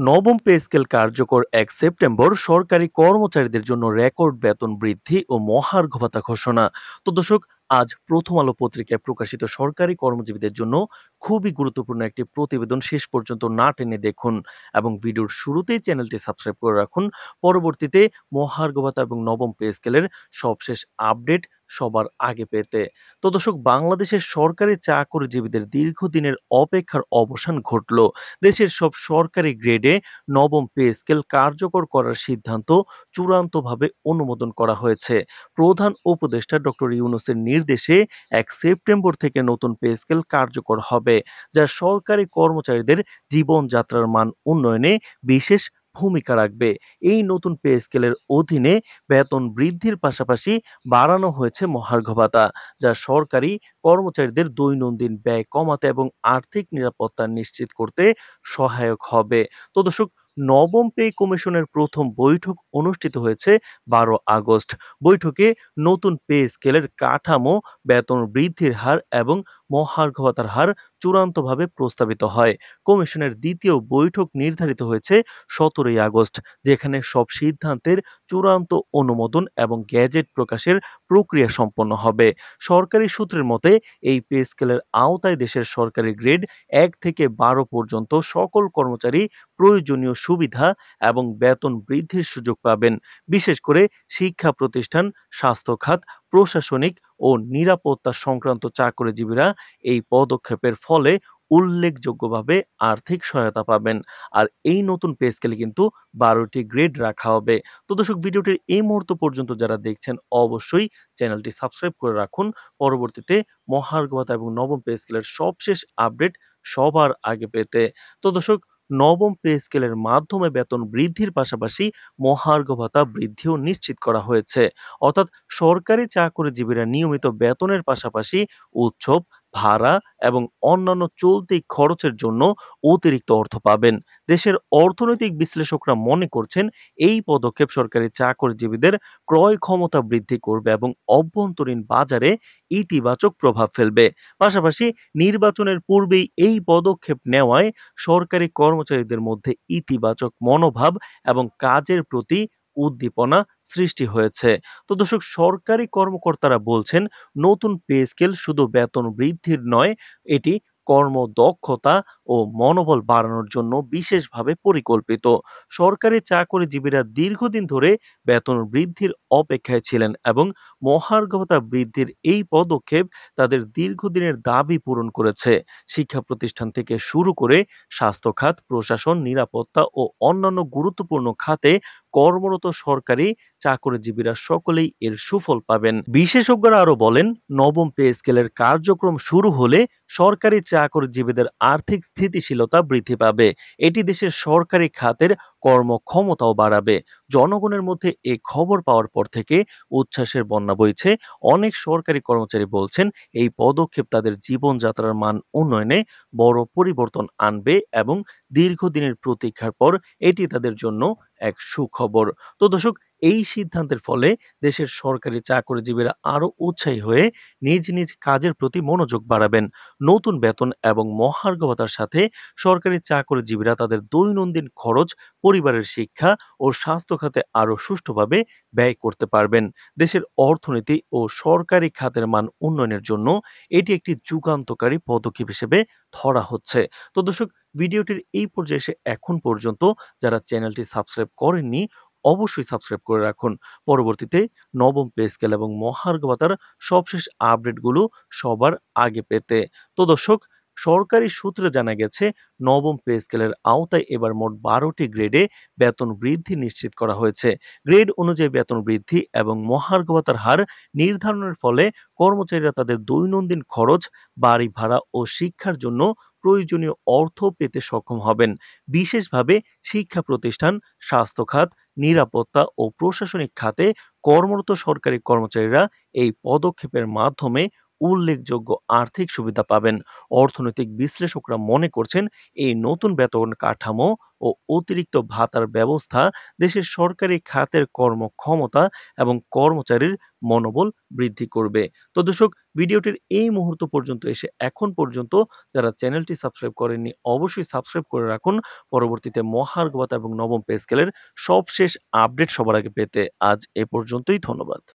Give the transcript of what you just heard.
নবম pay scale কার্যকর ১ September সরকারি কর্মচারীদের জন্য রেকর্ড বেতন বৃদ্ধি ও মহার্ঘ ভাতা ঘোষণা। তো দর্শক, আজ প্রথম আলো পত্রিকায় প্রকাশিত সরকারি কর্মজীবীদের জন্য খুবই গুরুত্বপূর্ণ একটি প্রতিবেদন শেষ পর্যন্ত না টেনে দেখুন এবং ভিডিওর শুরুতেই চ্যানেলটি সাবস্ক্রাইব করে রাখুন। পরবর্তীতে মহার্ঘ ভাতা এবং নবম পে স্কেলের সবশেষ আপডেট সবার আগে পেতে। তো দর্শক, বাংলাদেশের সরকারি চাকরিজীবীদের দীর্ঘদিনের অপেক্ষার অবসান ঘটল। দেশের সব সরকারি গ্রেডে নবম পে স্কেল কার্যকর করার সিদ্ধান্ত চূড়ান্তভাবে অনুমোদন করা হয়েছে। প্রধান উপদেষ্টা ডক্টর ইউনূসের নির্দেশে ১ সেপ্টেম্বর থেকে নতুন পে স্কেল কার্যকর হবে, যা সরকারি কর্মচারীদের জীবনযাত্রার মান উন্নয়নে বিশেষ ভূমিকা রাখবে। এই নতুন পে স্কেলের অধীনে বেতন বৃদ্ধির পাশাপাশি বাড়ানো হয়েছে মহার্ঘ ভাতা, যা সরকারি কর্মচারীদের দৈনন্দিন ব্যয় কমাতে এবং আর্থিক নিরাপত্তা নিশ্চিত করতে সহায়ক হবে। তো দর্শক, নবম পে কমিশনের প্রথম বৈঠক অনুষ্ঠিত হয়েছে ১২ আগস্ট। বৈঠকে নতুন পে স্কেলের কাঠামো, বেতন বৃদ্ধির হার এবং মহার্ঘ ভাতার হার চূড়ান্তভাবে প্রস্তাবিত হয়। কমিশনের দ্বিতীয় বৈঠক নির্ধারিত হয়েছে ১৭ই আগস্ট, যেখানে সব সিদ্ধান্তের চূড়ান্ত অনুমোদন এবং গেজেট প্রকাশের প্রক্রিয়া সম্পন্ন হবে। সরকারি সূত্রের মতে, এই পে স্কেলের আওতায় দেশের সরকারি গ্রেড ১ থেকে ১২ পর্যন্ত সকল কর্মচারী প্রয়োজনীয় সুবিধা এবং বেতন বৃদ্ধির সুযোগ পাবেন। বিশেষ করে শিক্ষা প্রতিষ্ঠান, স্বাস্থ্য খাত, প্রশাসনিক ও নিরাপত্তা সংক্রান্ত চাকরিজীবীরা এই পদক্ষেপের ফলে উল্লেখযোগ্যভাবে আর্থিক সহায়তা পাবেন। আর এই নতুন পে স্কেলে কিন্তু ১২টি গ্রেড রাখা হবে। তো দর্শক, ভিডিওটির এই মুহূর্ত পর্যন্ত যারা দেখছেন, অবশ্যই চ্যানেলটি সাবস্ক্রাইব করে রাখুন। পরবর্তীতে মহার্ঘ ভাতা এবং নবম পে স্কেলের সবশেষ আপডেট সবার আগে পেতে। তো দর্শক, নবম পে স্কেলের মাধ্যমে বেতন বৃদ্ধির পাশাপাশি মহার্ঘ ভাতা বৃদ্ধিও নিশ্চিত করা হয়েছে। অর্থাৎ সরকারি চাকরিজীবীরা নিয়মিত বেতনের পাশাপাশি উৎসব, ভাড়া এবং অন্যান্য চলতি খরচের জন্য অতিরিক্ত অর্থ পাবেন। দেশের অর্থনৈতিক বিশ্লেষকরা মনে করছেন, এই পদক্ষেপ সরকারি চাকরিজীবীদের ক্রয় ক্ষমতা বৃদ্ধি করবে এবং অভ্যন্তরীণ বাজারে ইতিবাচক প্রভাব ফেলবে। পাশাপাশি নির্বাচনের পূর্বেই এই পদক্ষেপ নেওয়ায় সরকারি কর্মচারীদের মধ্যে ইতিবাচক মনোভাব এবং কাজের প্রতি উদ্দীপনা সৃষ্টি হয়েছে। তো দর্শক, সরকারি কর্মকর্তারা বলছেন, নতুন পে স্কেল শুধু বেতন বৃদ্ধির নয়, এটি কর্মদক্ষতা ও মনোবল বাড়ানোর জন্য বিশেষভাবে পরিকল্পিত। সরকারি চাকরিজীবীরা দীর্ঘদিন ধরে বেতন বৃদ্ধির অপেক্ষায় ছিলেন এবং মহার্ঘ ভাতা বৃদ্ধির এই পদক্ষেপ তাদের দীর্ঘদিনের দাবি পূরণ করেছে। শিক্ষা প্রতিষ্ঠান থেকে শুরু করে স্বাস্থ্য খাত, প্রশাসন, নিরাপত্তা ও অন্যান্য গুরুত্বপূর্ণ খাতে কর্মরত সরকারি চাকরিজীবীরা সকলেই এর সুফল পাবেন। বিশেষজ্ঞরা আরো বলেন, নবম পে স্কেলের কার্যক্রম শুরু হলে সরকারি চাকরিজীবীদের আর্থিক স্থিতিশীলতা বৃদ্ধি পাবে। এটি দেশের সরকারি খাতের কর্মক্ষমতাও বাড়াবে। জনগণের মধ্যে এই খবর পাওয়ার পর থেকে উচ্ছ্বাসের বন্যা বইছে। অনেক সরকারি কর্মচারী বলছেন, এই পদক্ষেপ তাদের জীবনযাত্রার মান উন্নয়নে বড় পরিবর্তন আনবে এবং দীর্ঘদিনের প্রতীক্ষার পর এটি তাদের জন্য এক সুখবর। তো দর্শক, এই সিদ্ধান্তের ফলে দেশের সরকারি চাকরিজীবীরা আরো উৎসাহী হয়ে নিজ নিজ কাজের প্রতি মনোযোগ বাড়াবেন। নতুন বেতন এবং মহার্ঘ ভাতার সাথে সরকারি চাকরিজীবীরা তাদের দৈনন্দিন খরচ, পরিবারের শিক্ষা ও স্বাস্থ্য খাতে আরো সুষ্ঠুভাবে ব্যয় করতে পারবেন। দেশের অর্থনীতি ও সরকারি খাতের মান উন্নয়নের জন্য এটি একটি যুগান্তকারী পদক্ষেপ হিসেবে ধরা হচ্ছে। তো দর্শক, ভিডিওটির এই পর্যায়ে এসে এখন পর্যন্ত যারা চ্যানেলটি সাবস্ক্রাইব করেননি, অবশ্যই সাবস্ক্রাইব করে রাখুন। পরবর্তীতে নবম পে স্কেল এবং মহার্ঘ ভাতার সবশেষ আপডেটগুলো সবার আগে পেতে। তো দর্শক, সরকারি সূত্রে জানা গেছে, নবম পে স্কেলের আওতায় এবার মোট ১২টি গ্রেডে বেতন বৃদ্ধি নিশ্চিত করা হয়েছে। গ্রেড অনুযায়ী বেতন বৃদ্ধি এবং মহার্ঘ ভাতার হার নির্ধারণের ফলে কর্মচারীরা তাদের দৈনন্দিন খরচ, বাড়ি ভাড়া ও শিক্ষার জন্য প্রয়োজনীয় অর্থ পেতে সক্ষম হবেন। বিশেষভাবে শিক্ষা প্রতিষ্ঠান, স্বাস্থ্য খাত, নিরাপত্তা ও প্রশাসনিক খাতে কর্মরত সরকারি কর্মচারীরা এই পদক্ষেপের মাধ্যমে উল্লেখযোগ্য আর্থিক সুবিধা পাবেন। অর্থনৈতিক বিশ্লেষকরা মনে করছেন, এই নতুন বেতন কাঠামো ও অতিরিক্ত ভাতার ব্যবস্থা দেশের সরকারি খাতের কর্মক্ষমতা এবং কর্মচারীর মনোবল বৃদ্ধি করবে। তো দর্শক, ভিডিওটির এই মুহূর্ত পর্যন্ত এসে এখন পর্যন্ত যারা চ্যানেলটি সাবস্ক্রাইব করেননি অবশ্যই সাবস্ক্রাইব করে রাখুন। পরবর্তীতে মহার্ঘ ভাতা এবং নবম পে স্কেলের সবশেষ আপডেট সবার আগে পেতে আজ এ পর্যন্তই। ধন্যবাদ।